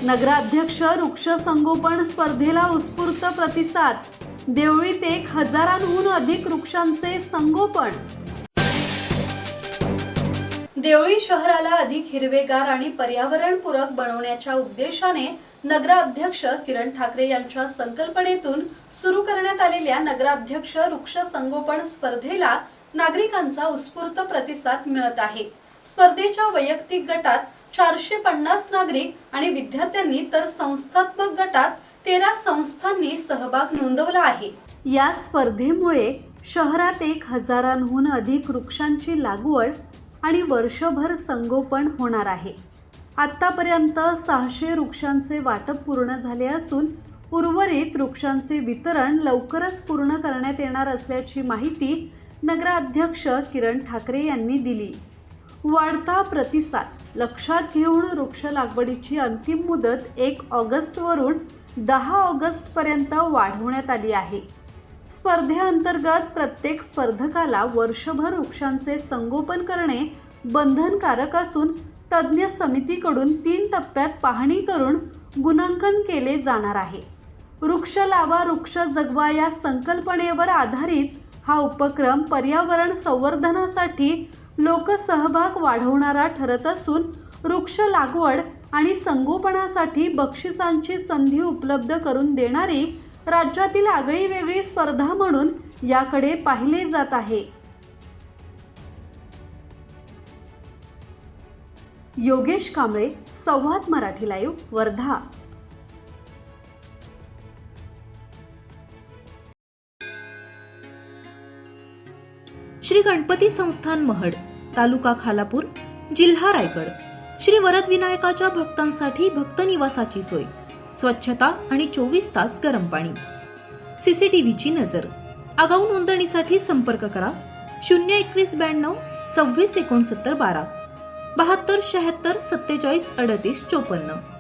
नगराध्यक्ष वृक्ष संगोपन स्पर्धेला उत्स्फूर्त प्रतिसाद. देवळीत 1000हून अधिक वृक्षांचे संगोपन. देवळी शहराला अधिक हिरवेगार आणि पर्यावरणपूरक बनवण्याच्या उद्देशाने नगराध्यक्ष किरण ठाकरे यांच्या संकल्पनेतून सुरू करण्यात आलेल्या नगराध्यक्ष वृक्ष संगोपन स्पर्धेला नागरिकांचा उत्स्फूर्त प्रतिसाद मिळत आहे. स्पर्धेच्या वैयक्तिक गटात 450 नागरिक आणि विद्यार्थ्यांनी तर संस्थात्मक गटात 13 संस्थांनी सहभाग नोंदवला आहे. या स्पर्धेमुळे शहरात 1000हून अधिक वृक्षांची लागवड आणि वर्षभर संगोपन होणार आहे. आतापर्यंत 600 वृक्षांचे वाटप पूर्ण झाले असून उर्वरित वृक्षांचे वितरण लवकरच पूर्ण करण्यात येणार असल्याची माहिती नगराध्यक्ष किरण ठाकरे यांनी दिली. वाढता प्रतिसाद लक्षात घेऊन वृक्ष लागवडीची अंतिम मुदत 1 ऑगस्टवरून 10 ऑगस्टपर्यंत वाढवण्यात आली आहे. स्पर्धेअंतर्गत प्रत्येक स्पर्धकाला वर्षभर वृक्षांचे संगोपन करणे बंधनकारक असून तज्ज्ञ समितीकडून 3 टप्प्यात पाहणी करून गुणांकन केले जाणार आहे. वृक्ष लावा वृक्ष जगवा या संकल्पनेवर आधारित हा उपक्रम पर्यावरण संवर्धनासाठी लोकसहभाग वाढवणारा ठरत असून वृक्ष लागवड आणि संगोपनासाठी बक्षिसांची संधी उपलब्ध करून देणारी राज्यातील आगळीवेगळी स्पर्धा म्हणून याकडे पाहिले जात आहे. योगेश कांबळे, संवाद मराठी लाईव्ह, वर्धा. श्री गणपती संस्थान महड, तालुका खालापूर, जिल्हा रायगड. श्री वरद विनायकाच्या भक्तांसाठी भक्त निवासाची सोय, स्वच्छता आणि 24 तास गरम पाणी. सीसीटीव्हीची नजर. आगाऊ नोंदणीसाठी संपर्क करा 02192 26 69 12 72 76 47 38 54.